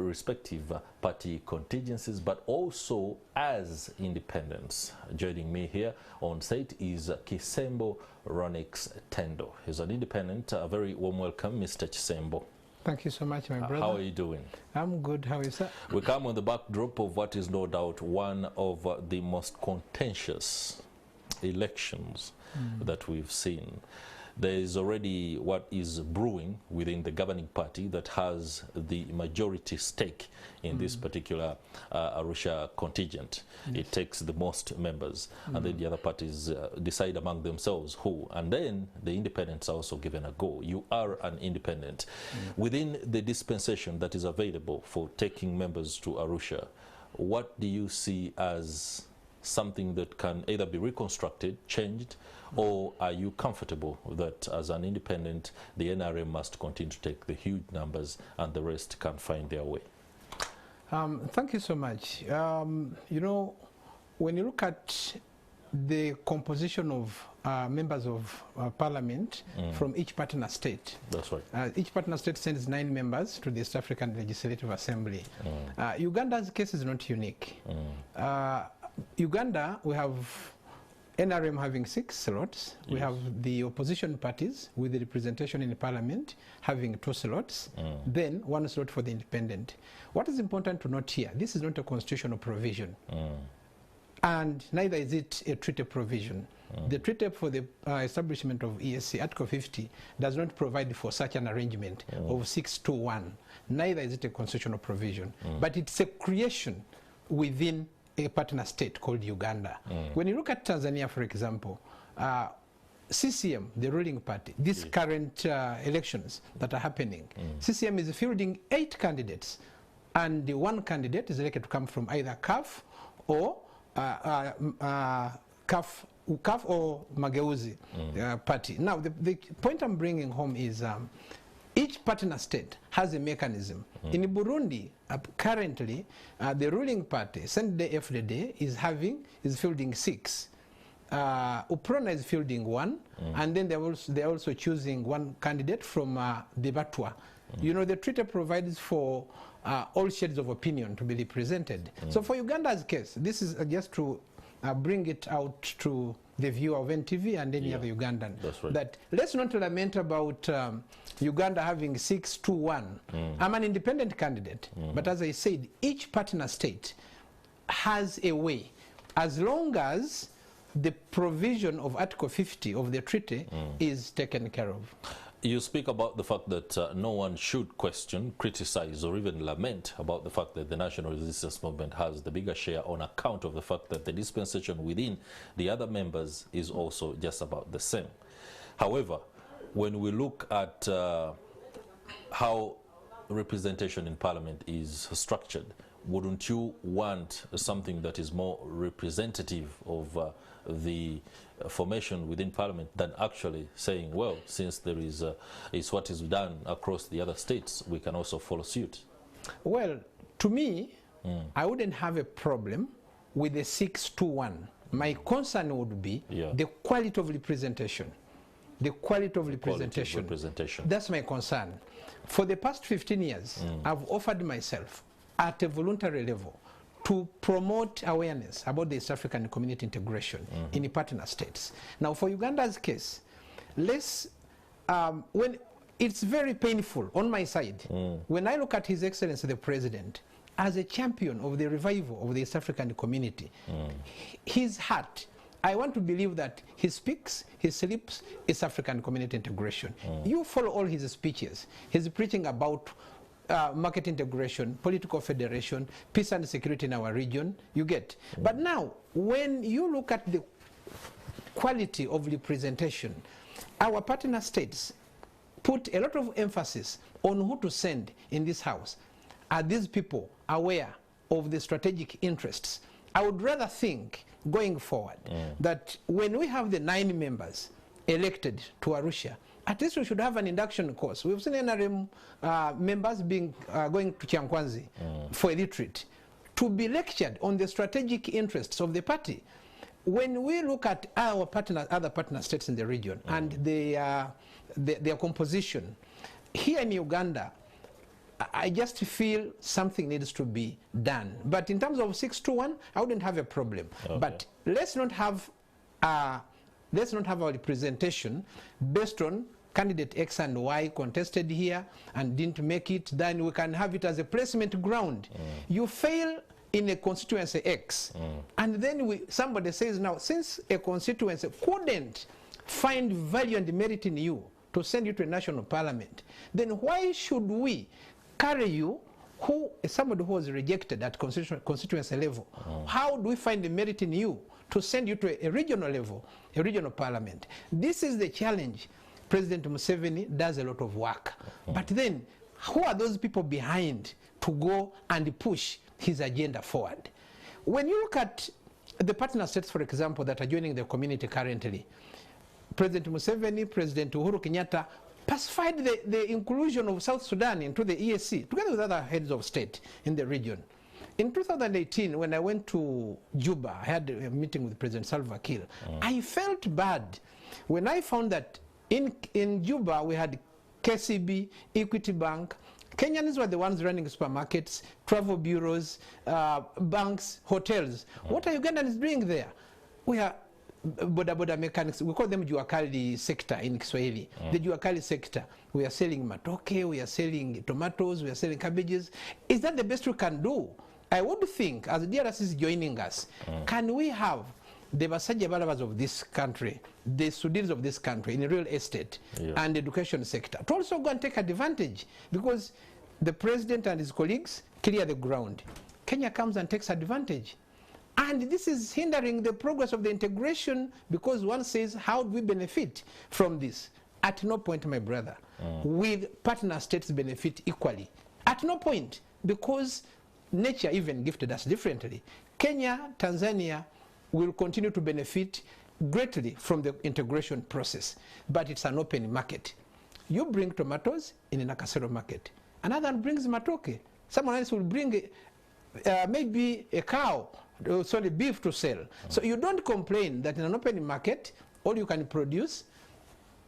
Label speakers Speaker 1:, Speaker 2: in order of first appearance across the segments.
Speaker 1: respective party contingencies, but also as independents. Joining me here on site is Kisembo Ronix Tendo. He's an independent. A very warm welcome, Mr. Kisembo.
Speaker 2: Thank you so much, my brother.
Speaker 1: How are you doing?
Speaker 2: I'm good. How is that?
Speaker 1: We come on the backdrop of what is no doubt one of the most contentious elections that we've seen. There is already what is brewing within the governing party that has the majority stake in this particular Arusha contingent. Yes. It takes the most members, and then the other parties decide among themselves who. And then the independents are also given a go. You are an independent. Within the dispensation that is available for taking members to Arusha, what do you see as something that can either be reconstructed, changed, or are you comfortable that as an independent, the NRM must continue to take the huge numbers and the rest can find their way?
Speaker 2: Thank you so much. You know, when you look at the composition of members of parliament from each partner state.
Speaker 1: That's right.
Speaker 2: Each partner state sends 9 members to the East African Legislative Assembly. Uganda's case is not unique. Uganda, we have NRM having 6 slots. Yes. We have the opposition parties with the representation in the parliament having 2 slots, then 1 slot for the independent. What is important to note here, this is not a constitutional provision, and neither is it a treaty provision. The treaty for the establishment of EAC, Article 50, does not provide for such an arrangement of 6-1. Neither is it a constitutional provision, but it's a creation within a partner state called Uganda. When you look at Tanzania, for example, CCM, the ruling party, these current elections that are happening, CCM is fielding 8 candidates, and the 1 candidate is elected to come from either CAF or CAF or Mageuzi party. Now, the point I'm bringing home is each partner state has a mechanism. In Burundi, currently, the ruling party, CNDD-FDD, is fielding 6. UPRONA is fielding 1, and then they're also choosing 1 candidate from the Batwa. You know, the treaty provides for all shades of opinion to be represented. So for Uganda's case, this is just to bring it out to the viewer of NTV and any other Ugandan. That's right. That let's not lament about Uganda having 6-1. I'm an independent candidate, but as I said, each partner state has a way, as long as the provision of Article 50 of the treaty is taken care of.
Speaker 1: You speak about the fact that no one should question, criticize, or even lament about the fact that the National Resistance Movement has the bigger share on account of the fact that the dispensation within the other members is also just about the same. However, when we look at how representation in Parliament is structured, wouldn't you want something that is more representative of the formation within Parliament than actually saying, well, since there is what is done across the other states, we can also follow suit? Well,
Speaker 2: to me, I wouldn't have a problem with a 6-1. My concern would be the quality of representation. The quality of representation. That's my concern. For the past 15 years, I've offered myself at a voluntary level to promote awareness about the East African community integration in the partner states. Now, for Uganda's case, when it's very painful on my side, when I look at His Excellency the President as a champion of the revival of the East African community, his heart, I want to believe that he speaks, he sleeps East African community integration. You follow all his speeches. He's preaching about market integration, political federation, peace and security in our region, you get. But now, when you look at the quality of representation, our partner states put a lot of emphasis on who to send in this house. Are these people aware of the strategic interests? I would rather think, going forward, that when we have the 9 members elected to Arusha, at least we should have an induction course. We've seen NRM members going to Chiankwanzi for a retreat to be lectured on the strategic interests of the party. When we look at our other partner states in the region and their composition, here in Uganda, I just feel something needs to be done. But in terms of 6-1, I wouldn't have a problem.
Speaker 1: Okay.
Speaker 2: But let's not have our representation based on candidate X and Y contested here and didn't make it. Then we can have it as a placement ground. You fail in a constituency X, and then somebody says, now, since a constituency couldn't find value and merit in you to send you to a national parliament, then why should we carry you, who is somebody who was rejected at constituency level? How do we find the merit in you to send you to a regional level, a regional parliament? This is the challenge. President Museveni does a lot of work. But then, who are those people behind to go and push his agenda forward? When you look at the partner states, for example, that are joining the community currently, President Museveni, President Uhuru Kenyatta pacified the inclusion of South Sudan into the EAC, together with other heads of state in the region. In 2018, when I went to Juba, I had a meeting with President Salva Kiir. I felt bad when I found that in Juba we had KCB, Equity Bank. Kenyans were the ones running supermarkets, travel bureaus, banks, hotels. What are Ugandans doing there? We are boda mechanics. We call them Juakali sector in Kiswahili. The Juakali sector. We are selling matoke, we are selling tomatoes, we are selling cabbages. Is that the best we can do? I would think, as DRC is joining us, can we have the Basajja Balabas of this country, the Sudins of this country in real estate and education sector to also go and take advantage? Because the president and his colleagues clear the ground. Kenya comes and takes advantage. And this is hindering the progress of the integration, because one says, how do we benefit from this? At no point, my brother, will partner states benefit equally. At no point, because nature even gifted us differently. Kenya, Tanzania will continue to benefit greatly from the integration process, but it's an open market. You bring tomatoes in a Nakasero market. Another one brings matoke. Someone else will bring maybe a cow, sorry, beef to sell. So you don't complain that in an open market, all you can produce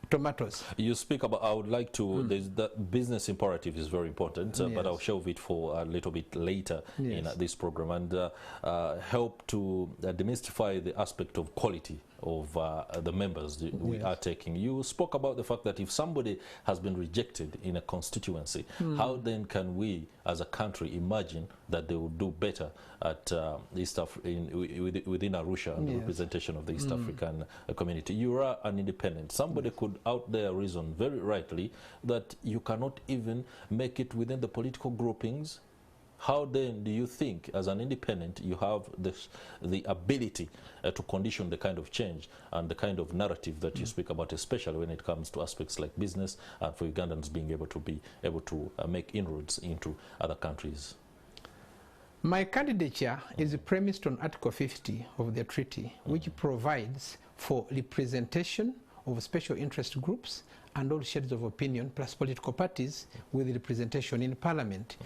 Speaker 2: tomatoes. You
Speaker 1: speak about, I would like to, the business imperative is very important, but I'll shelve it for a little bit later in this program, and help to demystify the aspect of quality of the members we are taking. You spoke about the fact that if somebody has been rejected in a constituency, how then can we as a country imagine that they will do better at within Arusha and the representation of the East African community? You are an independent. Somebody could out there reason very rightly that you cannot even make it within the political groupings. How then do you think, as an independent, you have the ability to condition the kind of change and the kind of narrative that you speak about, especially when it comes to aspects like business and for Ugandans being able to make inroads into other countries?
Speaker 2: My candidature is premised on Article 50 of the treaty, which provides for representation of special interest groups and all shades of opinion, plus political parties with representation in Parliament.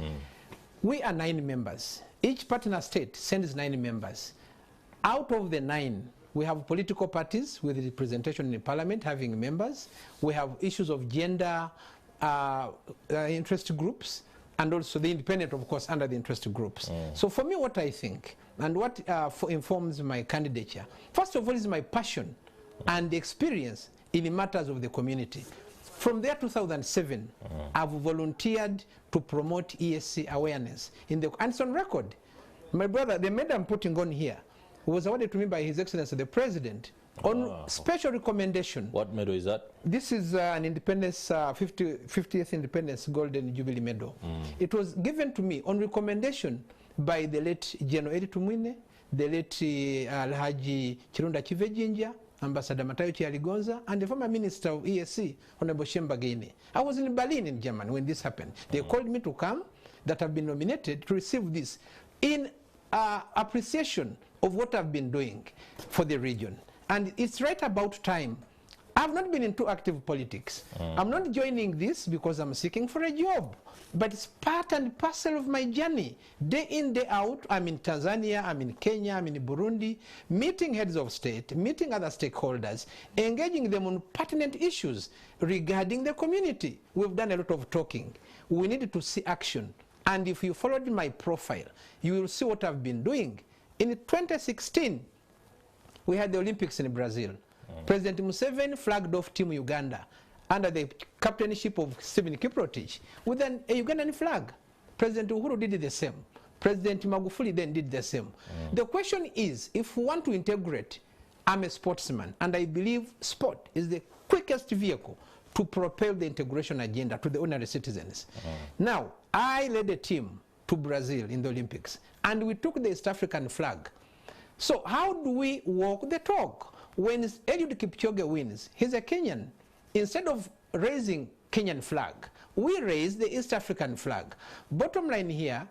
Speaker 2: We are 9 members. Each partner state sends 9 members. Out of the 9, we have political parties with representation in Parliament having members. We have issues of gender interest groups, and also the independent, of course, under the interest groups. So for me, what I think, and what informs my candidature, first of all, is my passion and experience in matters of the community. From there, 2007, I've volunteered to promote ESC awareness and it's on record. My brother, the medal I'm putting on here was awarded to me by His Excellency the President on special recommendation.
Speaker 1: What medal is that?
Speaker 2: This is an independence, 50th Independence Golden Jubilee Medal. It was given to me on recommendation by the late General Eri Tumwine, the late Alhaji Chirunda Chivejinja, Ambassador Matayo Chialigonza, and the former Minister of ESC, Honorable Shemba Gaine. I was in Berlin in Germany when this happened. They called me to come, that I've been nominated to receive this in appreciation of what I've been doing for the region. And it's right about time. I've not been into active politics. I'm not joining this because I'm seeking for a job, but it's part and parcel of my journey. Day in, day out, I'm in Tanzania, I'm in Kenya, I'm in Burundi, meeting heads of state, meeting other stakeholders, engaging them on pertinent issues regarding the community. We've done a lot of talking. we need to see action. And if you followed my profile, you will see what I've been doing. In 2016, we had the Olympics in Brazil. President Museveni flagged off Team Uganda under the captainship of Stephen Kiprotich with a Ugandan flag. President Uhuru did the same. President Magufuli then did the same. The question is, if we want to integrate, I'm a sportsman, and I believe sport is the quickest vehicle to propel the integration agenda to the ordinary citizens. Now, I led a team to Brazil in the Olympics, and we took the East African flag. So how do we walk the talk? When Eliud Kipchoge wins, he's a Kenyan. Instead of raising Kenyan flag, we raise the East African flag. Bottom line here,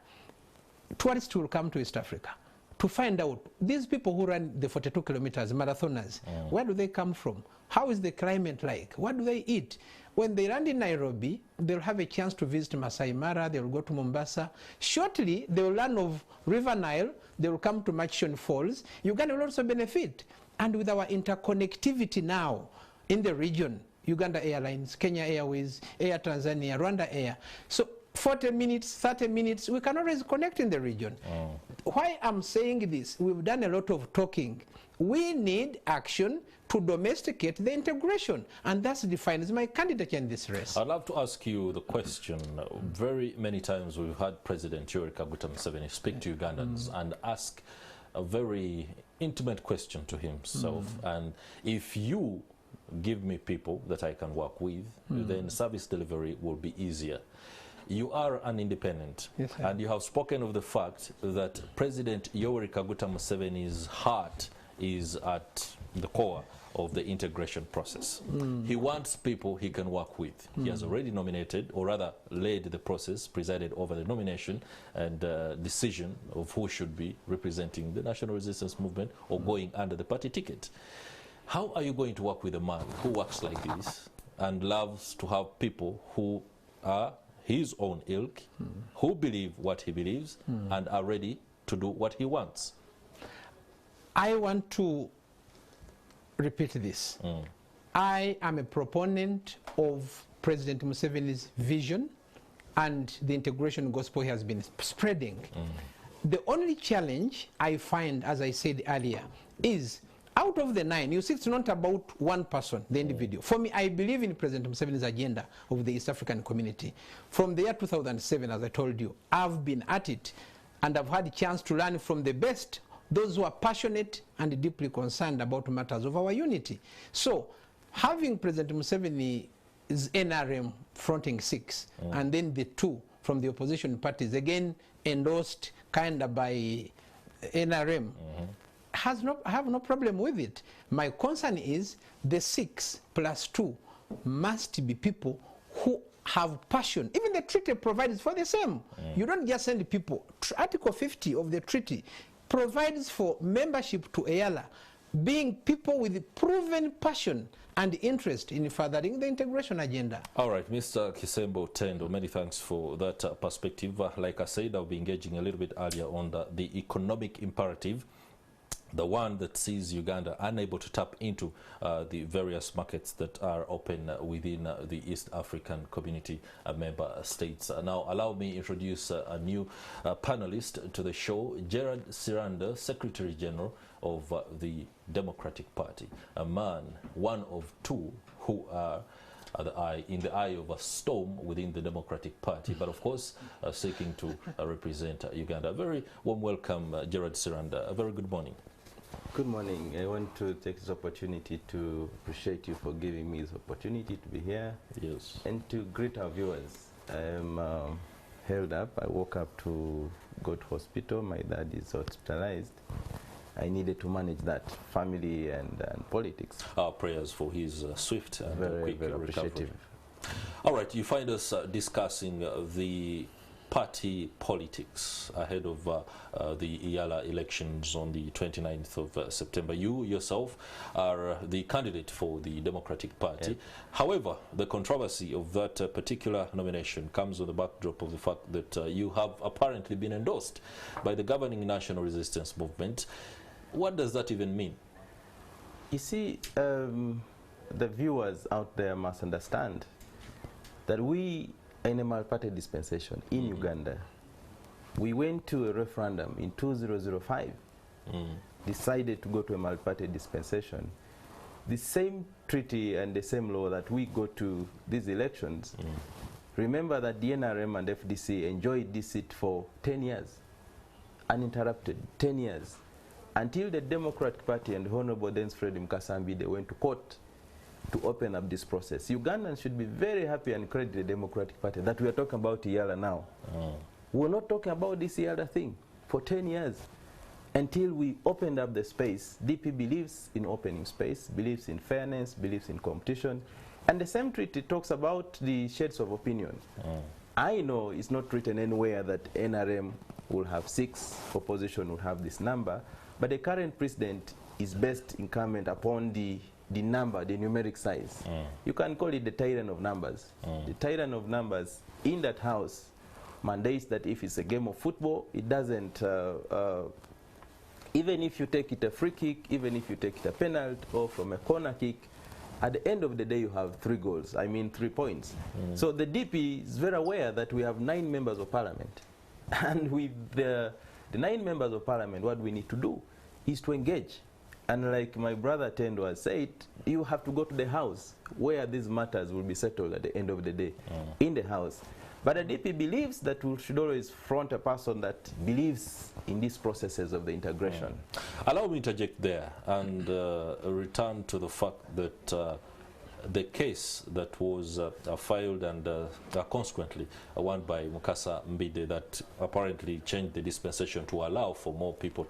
Speaker 2: tourists will come to East Africa to find out these people who run the 42 kilometers, marathoners, where do they come from? How is the climate like? What do they eat? When they land in Nairobi, they'll have a chance to visit Masai Mara, they'll go to Mombasa. Shortly, they will learn of River Nile, they will come to Machishon Falls. Uganda will also benefit. And with our interconnectivity now in the region, Uganda Airlines, Kenya Airways, Air Tanzania, Rwanda Air. So 40 minutes, 30 minutes, we can always connect in the region. Why I'm saying this, we've done a lot of talking. We need action to domesticate the integration, and that defines my candidature in this race.
Speaker 1: I'd love to ask you the question. Very many times we've had President Yoweri Kaguta Museveni speak to Ugandans and ask a very intimate question to himself. And if you give me people that I can work with, then service delivery will be easier. You are an independent,
Speaker 2: yes,
Speaker 1: and you have spoken of the fact that President Yoweri Kaguta Museveni's heart is at the core of the integration process. He wants people he can work with. He has already nominated, or rather led the process, presided over the nomination and decision of who should be representing the National Resistance Movement or going under the party ticket. How are you going to work with a man who works like this and loves to have people who are his own ilk, who believe what he believes and are ready to do what he wants?
Speaker 2: I want to repeat this. I am a proponent of President Museveni's vision and the integration gospel he has been spreading. The only challenge I find, as I said earlier, is out of the 9, you see, it's not about one person, the individual. For me, I believe in President Museveni's agenda of the East African community. From the year 2007, as I told you, I've been at it, and I've had a chance to learn from the best, those who are passionate and deeply concerned about matters of our unity. So, having President Museveni's NRM fronting 6, and then the 2 from the opposition parties, again endorsed kind of by NRM, I have no problem with it. My concern is the 6 plus 2 must be people who have passion. Even the treaty provides for the same. You don't just send people. Article 50 of the treaty provides for membership to EALA being people with proven passion and interest in furthering the integration agenda. All
Speaker 1: right, Mr. Kisembo Tendo, many thanks for that perspective. Like I said, I'll be engaging a little bit earlier on the economic imperative, the one that sees Uganda unable to tap into the various markets that are open within the East African community member states. Now, allow me to introduce a new panelist to the show, Gerard Siranda, Secretary General of the Democratic Party, a man, one of 2 who are in the eye of a storm within the Democratic Party, but of course seeking to represent Uganda. A very warm welcome, Gerard Siranda. A very good morning.
Speaker 3: Good morning. I want to take this opportunity to appreciate you for giving me this opportunity to be here.
Speaker 1: Yes.
Speaker 3: And to greet our viewers. I'm held up. I woke up to go to hospital. My dad is hospitalized. I needed to manage that, family and politics.
Speaker 1: Our prayers for his swift and quick recovery. All right, you find us discussing the party politics ahead of the EALA elections on the 29th of September. You yourself are the candidate for the Democratic Party. Yeah. However, the controversy of that particular nomination comes on the backdrop of the fact that you have apparently been endorsed by the governing National Resistance Movement. What does that even mean?
Speaker 3: You see, the viewers out there must understand that we in a multi-party dispensation in Uganda. We went to a referendum in 2005, decided to go to a multi-party dispensation. The same treaty and the same law that we go to these elections, remember that the NRM and FDC enjoyed this seat for 10 years, uninterrupted, 10 years, until the Democratic Party and Honorable Dance Fred Mkasambi, they went to court to open up this process. Ugandans should be very happy and credit the Democratic Party that we are talking about EALA now. We're not talking about this EALA thing for 10 years until we opened up the space. DP believes in opening space, believes in fairness, believes in competition. And the same treaty talks about the shades of opinion. I know it's not written anywhere that NRM will have 6, opposition will have this number, but the current president is best incumbent upon the number, the numeric size. You can call it the tyrant of numbers. The tyrant of numbers in that house mandates that if it's a game of football, it doesn't, even if you take it a free kick, even if you take it a penalty or from a corner kick, at the end of the day you have 3 goals, I mean 3 points. So the DP is very aware that we have 9 members of parliament. And with the 9 members of parliament, what we need to do is to engage. And like my brother Tendo has said, you have to go to the house where these matters will be settled at the end of the day, in the house. But the DP believes that we should always front a person that believes in these processes of the integration.
Speaker 1: Allow me to interject there and return to the fact that the case that was filed and consequently won by Mukasa Mbide that apparently changed the dispensation to allow for more people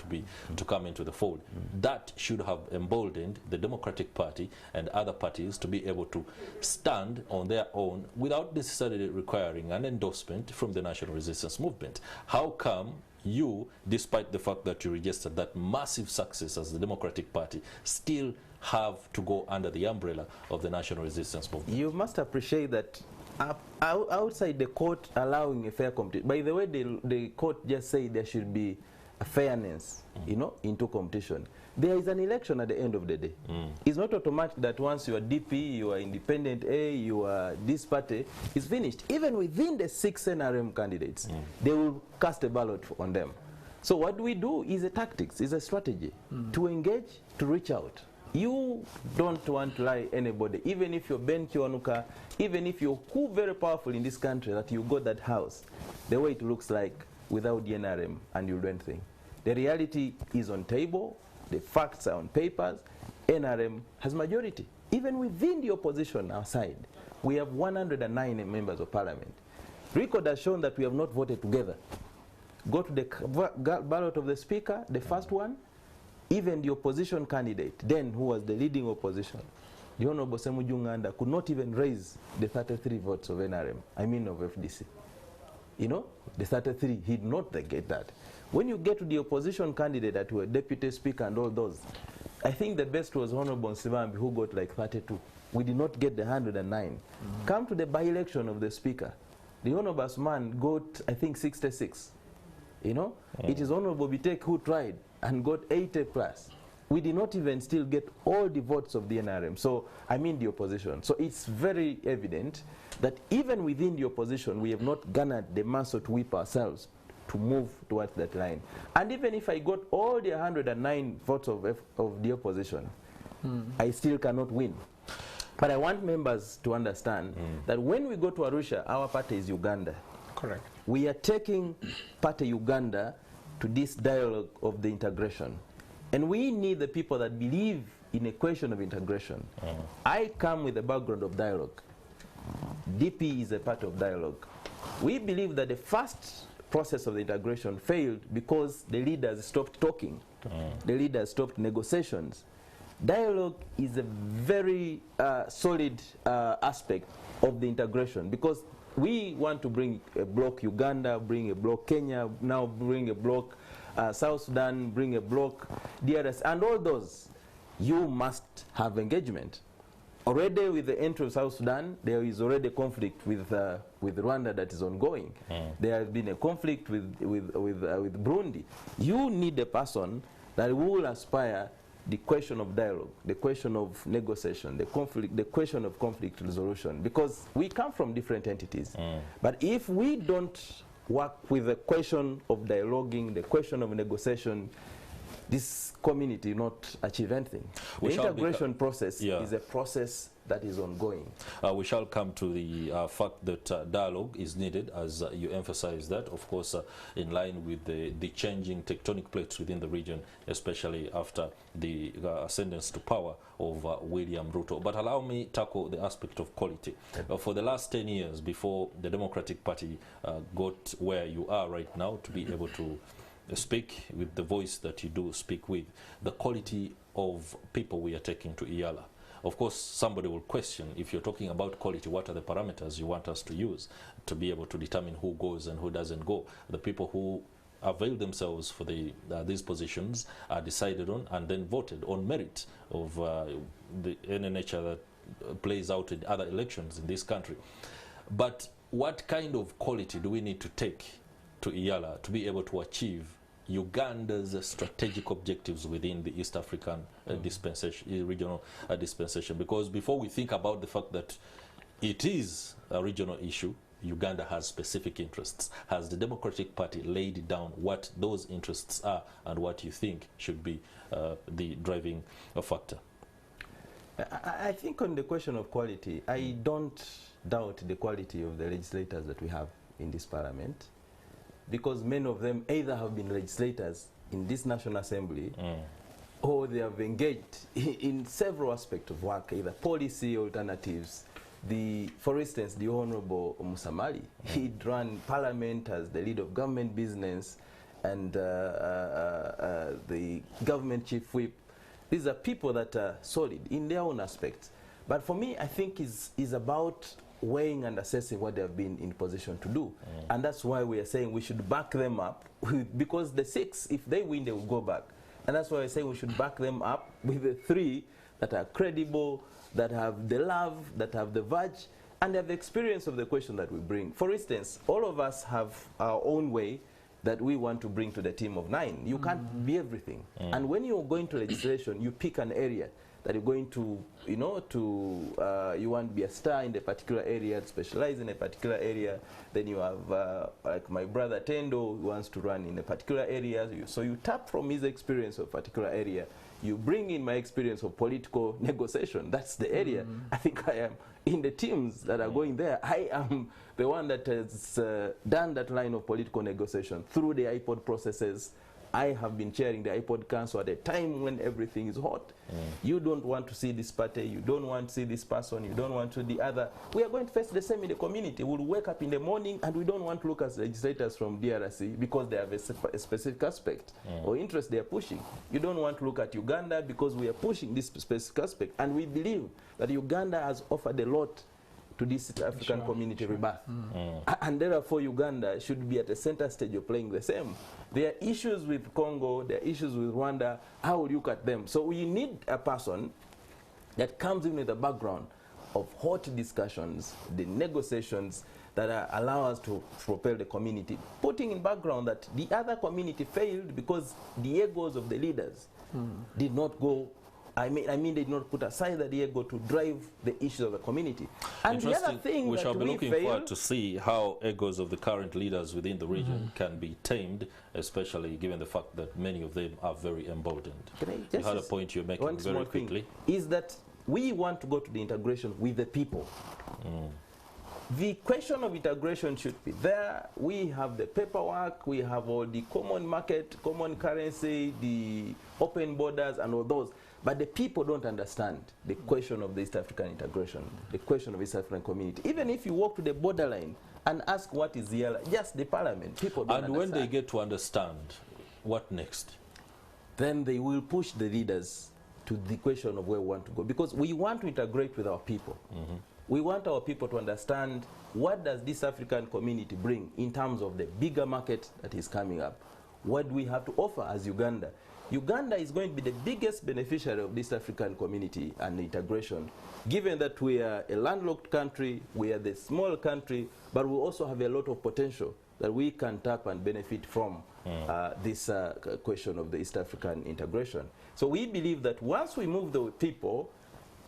Speaker 1: to come into the fold, that should have emboldened the Democratic Party and other parties to be able to stand on their own without necessarily requiring an endorsement from the National Resistance Movement. How come you, despite the fact that you registered that massive success as the Democratic Party, still have to go under the umbrella of the National Resistance Movement?
Speaker 3: You must appreciate that outside the court allowing a fair competition. By the way, the court just said there should be a fairness, you know, into competition. There is an election at the end of the day. It's not automatic that once you are DP, you are independent A, you are this party, it's finished. Even within the 6 NRM candidates, they will cast a ballot on them. So what we do is a tactics, is a strategy to engage, to reach out. You don't want to lie anybody, even if you're Ben Kiwanuka, even if you're who very powerful in this country, that you got that house, the way it looks like without the NRM, and you do anything. The reality is on table, the facts are on papers, NRM has majority. Even within the opposition outside, we have 109 members of parliament. Record has shown that we have not voted together. Go to the ballot of the speaker, the first one, even the opposition candidate, then who was the leading opposition, the Honorable Semujunganda, could not even raise the 33 votes of NRM, I mean of FDC. You know, the 33, he did not get that. When you get to the opposition candidate that were deputy speaker and all those, I think the best was Honorable Nsibambi, who got like 32. We did not get the 109. Come to the by-election of the speaker. The Honorable Asman got, I think, 66. You know, it is Honorable Bitek who tried and got 80 plus. We did not even still get all the votes of the NRM. So, I mean the opposition. So it's very evident that even within the opposition, we have not garnered the muscle to whip ourselves to move towards that line. And even if I got all the 109 votes of the opposition, I still cannot win. But I want members to understand that when we go to Arusha, our party is Uganda.
Speaker 2: Correct.
Speaker 3: We are taking Party Uganda to this dialogue of the integration. And we need the people that believe in a question of integration. I come with a background of dialogue. DP is a part of dialogue. We believe that the first process of the integration failed because the leaders stopped talking. The leaders stopped negotiations. Dialogue is a very solid aspect of the integration, because we want to bring a bloc Uganda, bring a bloc Kenya, now bring a bloc South Sudan, bring a bloc DRS, and all those. You must have engagement. Already with the entry of South Sudan, there is already a conflict with Rwanda that is ongoing. There has been a conflict with Burundi. You need a person that will aspire the question of dialogue, the question of negotiation, the question of conflict resolution, because we come from different entities. But if we don't work with the question of dialoguing, the question of negotiation, this community will not achieve anything. The integration process is a process that is ongoing.
Speaker 1: We shall come to the fact that dialogue is needed, as you emphasize that, of course, in line with the changing tectonic plates within the region, especially after the ascendance to power of William Ruto. But allow me to tackle the aspect of quality. For the last 10 years, before the Democratic Party got where you are right now, to be able to speak with the voice that you do speak with, the quality of people we are taking to EALA. Of course, somebody will question, if you're talking about quality, what are the parameters you want us to use to be able to determine who goes and who doesn't go? The people who avail themselves for these positions are decided on and then voted on merit of any nature that plays out in other elections in this country. But what kind of quality do we need to take to EALA to be able to achieve Uganda's strategic objectives within the East African dispensation, regional dispensation? Because before we think about the fact that it is a regional issue, Uganda has specific interests. Has the Democratic Party laid down what those interests are and what you think should be the driving factor?
Speaker 3: I think on the question of quality, I don't doubt the quality of the legislators that we have in this parliament, because many of them either have been legislators in this National Assembly or they have engaged in several aspects of work, either policy alternatives. For instance, the Honorable Musamali, he'd run parliament as the lead of government business and the government chief whip. These are people that are solid in their own aspects. But for me, I think is about weighing and assessing what they have been in position to do. And that's why we are saying we should back them up, because the 6, if they win, they will go back. And that's why I say we should back them up with the 3 that are credible, that have the love, that have the verge, and have the experience of the question that we bring. For instance, all of us have our own way that we want to bring to the team of 9. You can't be everything. And when you're going to legislation, you pick an area that you're going to, you know, you want to be a star in a particular area, specialize in a particular area. Then you have, like my brother Tendo, who wants to run in a particular area. So you tap from his experience of a particular area. You bring in my experience of political negotiation. That's the area. I think I am in the teams that are going there. I am the one that has done that line of political negotiation through the iPod processes. I have been chairing the iPod Council at a time when everything is hot. You don't want to see this party, you don't want to see this person, you don't want to the other. We are going to face the same in the community. We'll wake up in the morning and we don't want to look at legislators from DRC because they have a specific aspect or interest they are pushing. You don't want to look at Uganda because we are pushing this specific aspect. And we believe that Uganda has offered a lot to this African community rebirth. And therefore Uganda should be at the center stage of playing the same. There are issues with Congo, there are issues with Rwanda. How will you look at them? So we need a person that comes in with a background of hot discussions, the negotiations that allow us to propel the community, putting in background that the other community failed because the egos of the leaders did not go. I mean, they did not put aside the ego to drive the issues of the community. And the other thing
Speaker 1: we shall be looking forward to see how egos of the current leaders within the region can be tamed, especially given the fact that many of them are very emboldened. You had a point you're making very quickly.
Speaker 3: Is that we want to go to the integration with the people. The question of integration should be there. We have the paperwork, we have all the common market, common currency, the open borders and all those. But the people don't understand the question of the East African integration, the question of East African community. Even if you walk to the borderline and ask what is EALA, just the parliament, people don't understand.
Speaker 1: And when they get to understand, what next?
Speaker 3: Then they will push the leaders to the question of where we want to go. Because we want to integrate with our people. We want our people to understand what does this African community bring in terms of the bigger market that is coming up. What do we have to offer as Uganda? Uganda is going to be the biggest beneficiary of this African community and integration, given that we are a landlocked country, we are the small country, but we also have a lot of potential that we can tap and benefit from this question of the East African integration. So we believe that once we move the people,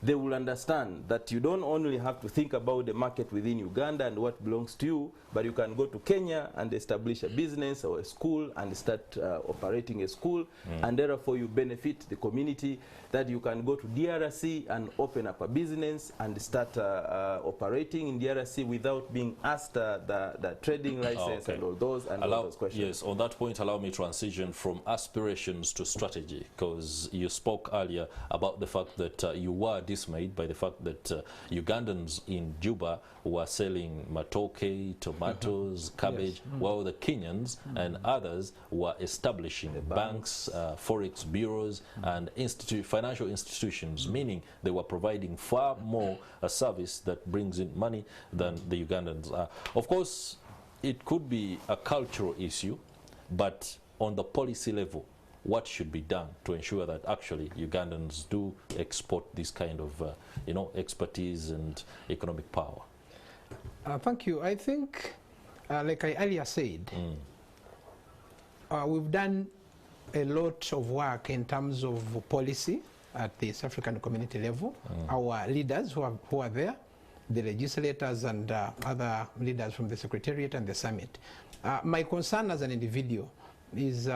Speaker 3: they will understand that you don't only have to think about the market within Uganda and what belongs to you, but you can go to Kenya and establish a business or a school and start operating a school, and therefore you benefit the community, that you can go to DRC and open up a business and start operating in DRC without being asked the trading license and all those questions.
Speaker 1: Yes, on that point, allow me to transition from aspirations to strategy, because you spoke earlier about the fact that you were dismayed by the fact that Ugandans in Juba were selling matoke, tomatoes, cabbage, while the Kenyans and others were establishing banks, forex bureaus, and financial institutions, meaning they were providing far more a service that brings in money than the Ugandans are. Of course, it could be a cultural issue, but on the policy level, what should be done to ensure that actually Ugandans do export this kind of expertise and economic power?
Speaker 2: Thank you. I think, like I earlier said, we've done a lot of work in terms of policy at the East African community level. Our leaders who are there, the legislators and other leaders from the Secretariat and the Summit. My concern as an individual is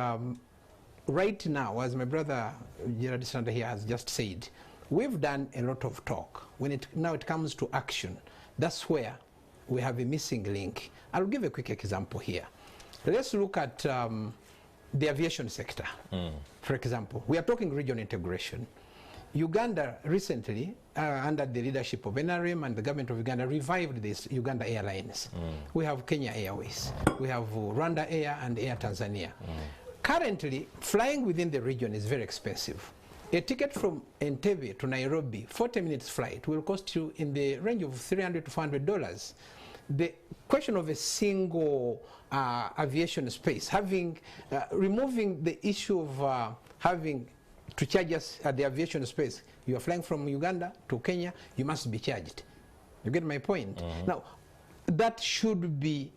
Speaker 2: right now, as my brother Gerard Sanda here has just said, we've done a lot of talk. Now it comes to action, that's where we have a missing link. I'll give a quick example here. Let's look at the aviation sector. For example, we are talking regional integration. Uganda recently, under the leadership of NRM and the government of Uganda, revived this Uganda Airlines. We have Kenya Airways, we have Rwanda Air and Air Tanzania. Currently, flying within the region is very expensive. A ticket from Entebbe to Nairobi, 40 minutes flight, will cost you in the range of $300 to $400. The question of a single aviation space, removing the issue of having to charge us at the aviation space. You are flying from Uganda to Kenya, you must be charged. You get my point? Now, that should be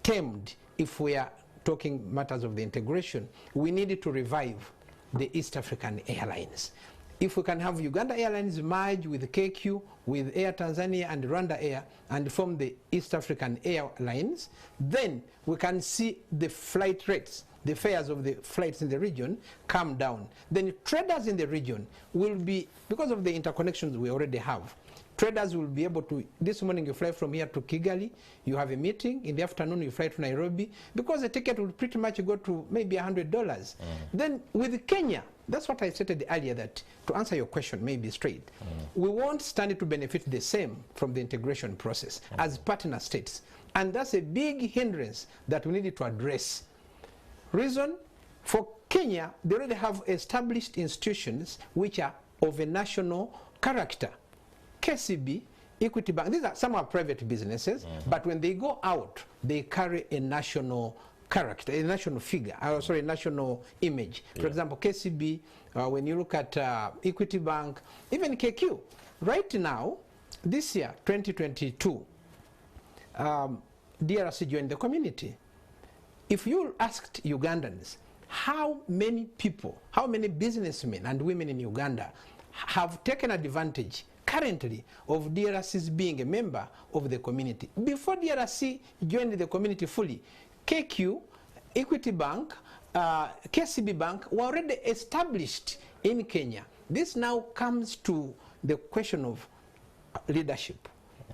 Speaker 2: tamed if we are talking matters of the integration. We need to revive the East African Airlines. If we can have Uganda Airlines merge with KQ, with Air Tanzania and Rwanda Air, and form the East African Airlines, then we can see the flight rates, the fares of the flights in the region come down. Then traders in the region will be, because of the interconnections we already have, traders will be able to, this morning you fly from here to Kigali, you have a meeting, in the afternoon you fly to Nairobi, because the ticket will pretty much go to maybe $100. Then with Kenya, that's what I stated earlier, that to answer your question maybe straight, we won't stand to benefit the same from the integration process as partner states. And that's a big hindrance that we need to address. Reason, for Kenya, they already have established institutions which are of a national character. KCB, Equity Bank, these are some are private businesses, but when they go out, they carry a national character, a national figure, sorry, a national image. For example, KCB, when you look at Equity Bank, even KQ, right now, this year, 2022, DRC joined the community. If you asked Ugandans, how many people, how many businessmen and women in Uganda have taken advantage currently of DRC's being a member of the community? Before DRC joined the community fully, KQ, Equity Bank, KCB Bank were already established in Kenya. This now comes to the question of leadership.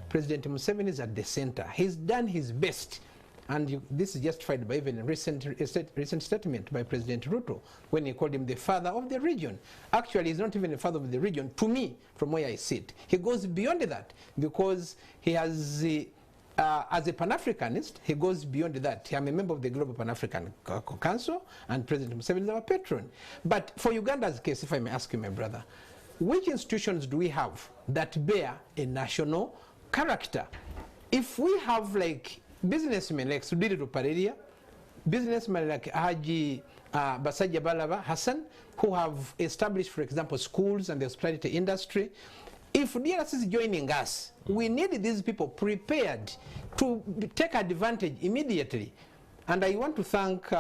Speaker 2: President Museveni is at the center. He's done his best. And this is justified by even a recent statement by President Ruto when he called him the father of the region. Actually, he's not even the father of the region, to me, from where I sit. He goes beyond that because he has, as a Pan-Africanist, he goes beyond that. I'm a member of the Global Pan-African Council, and President Museveni is our patron. But for Uganda's case, if I may ask you, my brother, which institutions do we have that bear a national character? If we have, like, businessmen like Sudiri Ruparelia, businessmen like Haji Basaja Balaba Hassan, who have established, for example, schools and the hospitality industry. If DRC is joining us, we need these people prepared to take advantage immediately. And I want to thank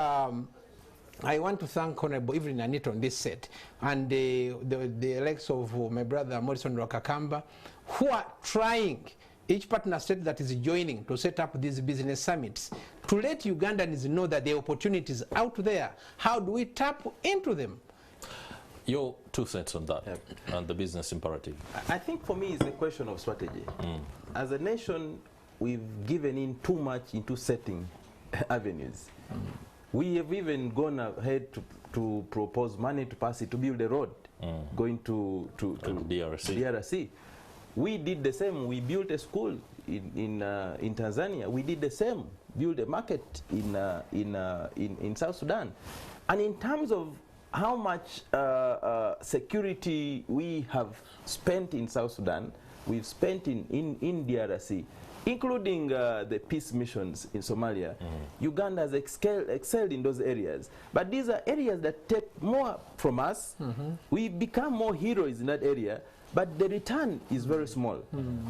Speaker 2: Honorable Evelyn Anita on this set, and the likes of my brother Morrison Rwakakamba, who are trying, each partner state that is joining, to set up these business summits, to let Ugandans know that there are opportunities out there. How do we tap into them?
Speaker 1: Your 2 cents on that, and the business imperative.
Speaker 3: I think for me it's a question of strategy. As a nation, we've given in too much into setting avenues. We have even gone ahead to propose money to pass it to build a road going to DRC. We did the same. We built a school in Tanzania. We did the same. Built a market in South Sudan. And in terms of how much security we have spent in South Sudan, we've spent in DRC, including the peace missions in Somalia. Uganda has excelled in those areas. But these are areas that take more from us. We become more heroes in that area, but the return is very small.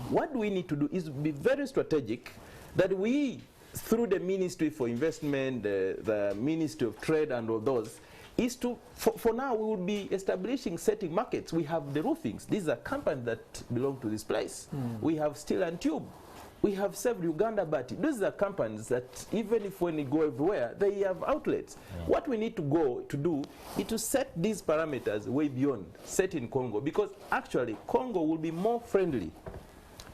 Speaker 3: What we need to do is be very strategic, that we, through the Ministry for Investment, the Ministry of Trade and all those, is to, for now, we will be establishing, setting markets. We have the roofings. These are companies that belong to this place. We have steel and tube. We have served Uganda Bati. These are companies that even if when they go everywhere, they have outlets. What we need to do is to set these parameters way beyond set in Congo, because actually Congo will be more friendly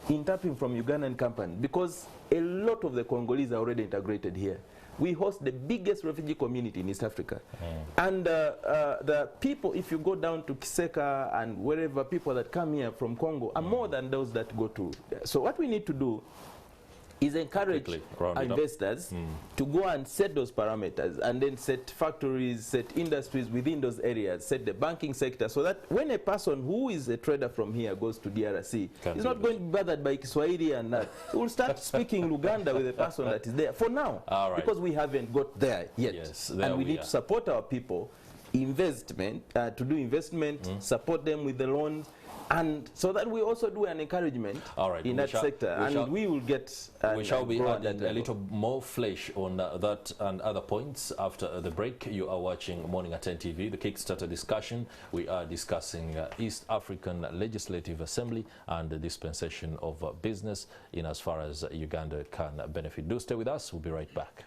Speaker 3: in tapping from Ugandan companies, because a lot of the Congolese are already integrated here. We host the biggest refugee community in East Africa. And the people, if you go down to Kiseka and wherever, people that come here from Congo are more than those that go to. So what we need to do is encourage our investors to go and set those parameters, and then set factories, set industries within those areas, set the banking sector, so that when a person who is a trader from here goes to DRC, he's not going to be bothered by Kiswahili and that. He will start speaking Luganda with a person that is there for now, because we haven't got there yet. And we need to support our people, investment, to do investment, support them with the loans, and so that we also do an encouragement in that sector, and we will get.
Speaker 1: We shall be adding a little more flesh on that and other points after the break. You are watching Morning at NTV, the Kickstarter discussion. We are discussing East African Legislative Assembly and the dispensation of business in as far as Uganda can benefit. Do stay with us. We'll be right back.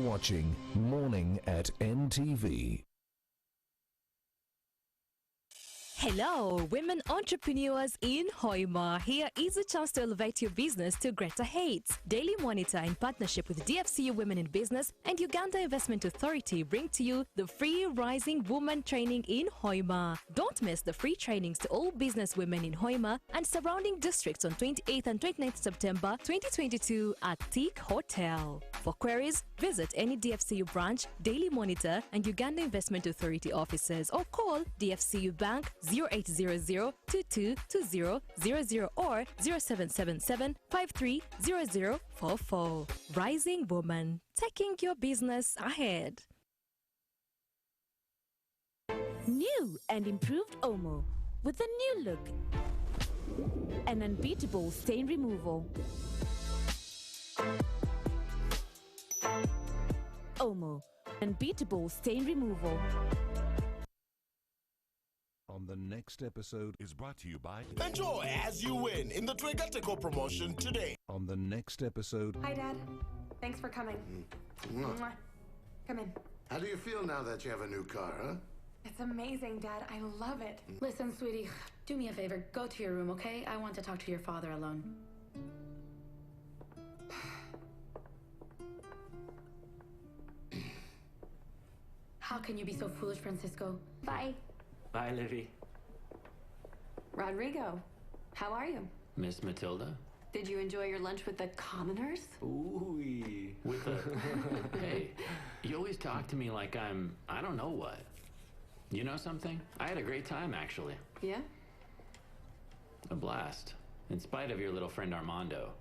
Speaker 4: Watching Morning at NTV.
Speaker 5: Hello, women entrepreneurs in Hoima. Here is a chance to elevate your business to greater heights. Daily Monitor, in partnership with DFCU Women in Business and Uganda Investment Authority, bring to you the free Rising Woman Training in Hoima. Don't miss the free trainings to all business women in Hoima and surrounding districts on 28th and 29th September 2022 at Teak Hotel. For queries, visit any DFCU branch, Daily Monitor, and Uganda Investment Authority offices, or call DFCU Bank 0800-2220-00 or 0777-530044. Rising Woman, taking your business ahead.
Speaker 6: New and improved Omo with a new look and unbeatable stain removal. Omo, unbeatable stain removal.
Speaker 4: On the next episode
Speaker 7: is brought to you by
Speaker 8: Enjoy as you win in the Trigatiko promotion today.
Speaker 4: On the next episode.
Speaker 9: Hi, Dad. Thanks for coming. Mwah. Come in.
Speaker 10: How do you feel now that you have a new car, huh?
Speaker 9: It's amazing, Dad. I love it.
Speaker 11: Listen, sweetie, do me a favor. Go to your room, okay? I want to talk to your father alone. How can you be so foolish, Francisco?
Speaker 9: Bye.
Speaker 12: Bye, Livy.
Speaker 9: Rodrigo, how are you?
Speaker 12: Miss Matilda?
Speaker 9: Did you enjoy your lunch with the commoners?
Speaker 12: Ooh, with the... Hey, you always talk to me like I'm, I don't know what. You know something? I had a great time, actually.
Speaker 9: Yeah?
Speaker 12: A blast. In spite of your little friend Armando.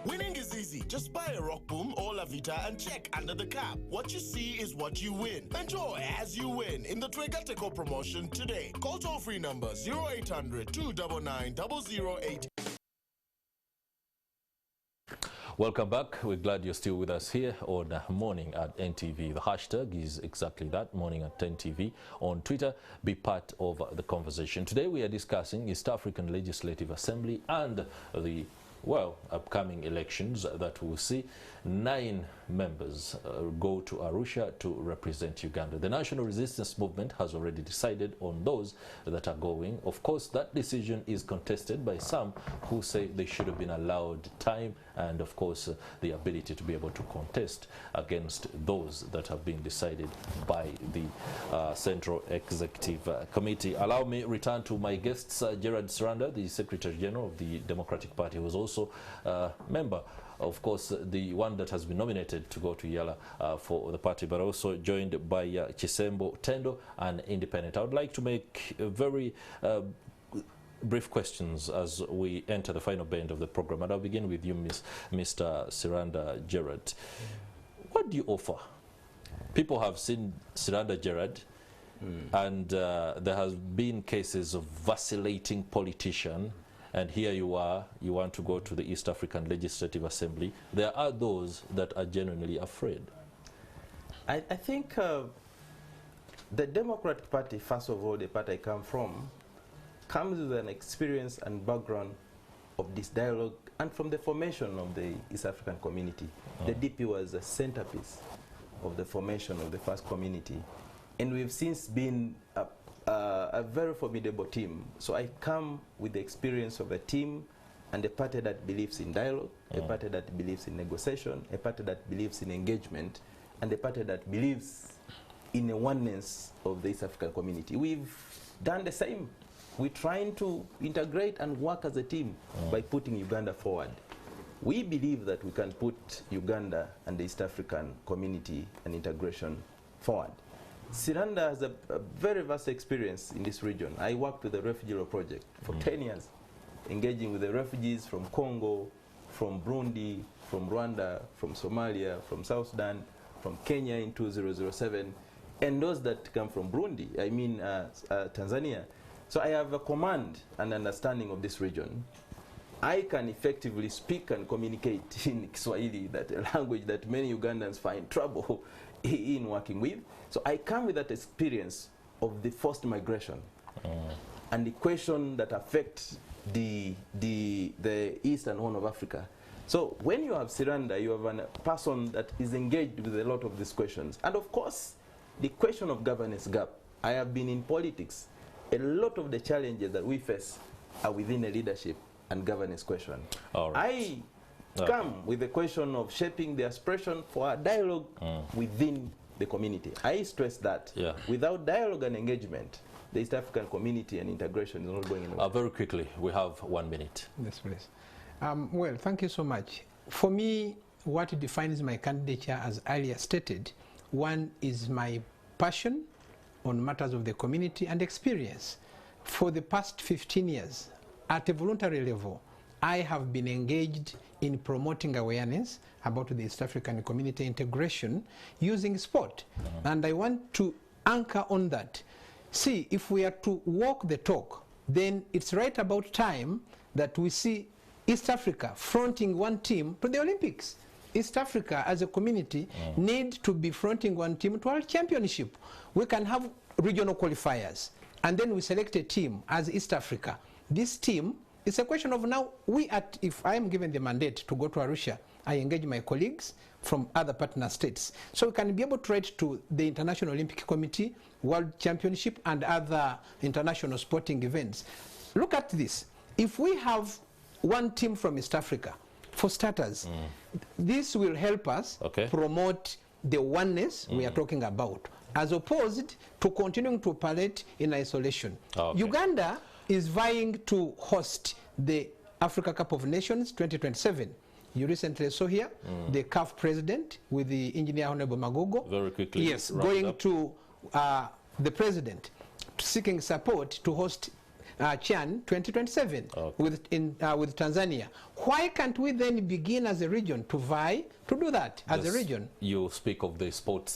Speaker 8: Winning is easy. Just buy a Rock Boom or La Vita and check under the cap. What you see is what you win. Enjoy as you win in the Twegateko promotion today. Call toll-free number 0800 299 008.
Speaker 1: Welcome back. We're glad you're still with us here on Morning at NTV. The hashtag is exactly that, Morning at NTV. On Twitter, be part of the conversation. Today we are discussing East African Legislative Assembly and the upcoming elections that we'll see. 9 members go to Arusha to represent Uganda. The National Resistance Movement has already decided on those that are going. Of course, that decision is contested by some who say they should have been allowed time and, of course, the ability to be able to contest against those that have been decided by the Central Executive Committee. Allow me return to my guests, Gerard Siranda, the Secretary General of the Democratic Party, who is also a member, of course, the one that has been nominated to go to EALA for the party, but also joined by Chisembo Tendo, an independent. I would like to make a very brief questions as we enter the final bend of the program, and I'll begin with you, Mr. Siranda Gerard. What do you offer? People have seen Siranda Gerard, and there has been cases of vacillating politician. And here you are, you want to go to the East African Legislative Assembly. There are those that are genuinely afraid.
Speaker 3: I think the Democratic Party, first of all, the party I come from, comes with an experience and background of this dialogue and from the formation of the East African community. The DP was a centerpiece of the formation of the first community. And we've since been a very formidable team. So I come with the experience of a team and a party that believes in dialogue, a party that believes in negotiation, a party that believes in engagement, and a party that believes in the oneness of the East African community. We've done the same. We're trying to integrate and work as a team by putting Uganda forward. We believe that we can put Uganda and the East African community and integration forward. Siranda has a very vast experience in this region. I worked with the Refugee Law Project for 10 years, engaging with the refugees from Congo, from Burundi, from Rwanda, from Somalia, from South Sudan, from Kenya in 2007, and those that come from Burundi, I mean Tanzania. So I have a command and understanding of this region. I can effectively speak and communicate in Kiswahili, that a language that many Ugandans find trouble in working with. So I come with that experience of the forced migration and the question that affects the Eastern Horn of Africa. So when you have Siranda, you have a person that is engaged with a lot of these questions. And of course, the question of governance gap. I have been in politics. A lot of the challenges that we face are within the leadership and governance question. All right. I come with the question of shaping the aspiration for a dialogue within the community. I stress that without dialogue and engagement, the East African community and integration is not going anywhere.
Speaker 1: Very quickly, we have 1 minute.
Speaker 2: Yes, please. Well, thank you so much. For me, what defines my candidature, as earlier stated, one is my passion on matters of the community and experience. For the past 15 years, at a voluntary level, I have been engaged in promoting awareness about the East African community integration using sport. And I want to anchor on that. See, if we are to walk the talk, then it's right about time that we see East Africa fronting one team to the Olympics. East Africa as a community need to be fronting one team to World Championship. We can have regional qualifiers, and then we select a team as East Africa. This team, it's a question of now, if I am given the mandate to go to Arusha, I engage my colleagues from other partner states. So we can be able to write to the International Olympic Committee, World Championship, and other international sporting events. Look at this. If we have one team from East Africa, for starters, this will help us promote the oneness we are talking about, as opposed to continuing to operate in isolation. Uganda is vying to host the Africa Cup of Nations 2027. You recently saw here the CAF president with the engineer Honorable Magogo.
Speaker 1: Very quickly.
Speaker 2: Yes, going to the president, seeking support to host CHAN 2027 with Tanzania. Why can't we then begin as a region to vie to do that as a region?
Speaker 1: You speak of the sports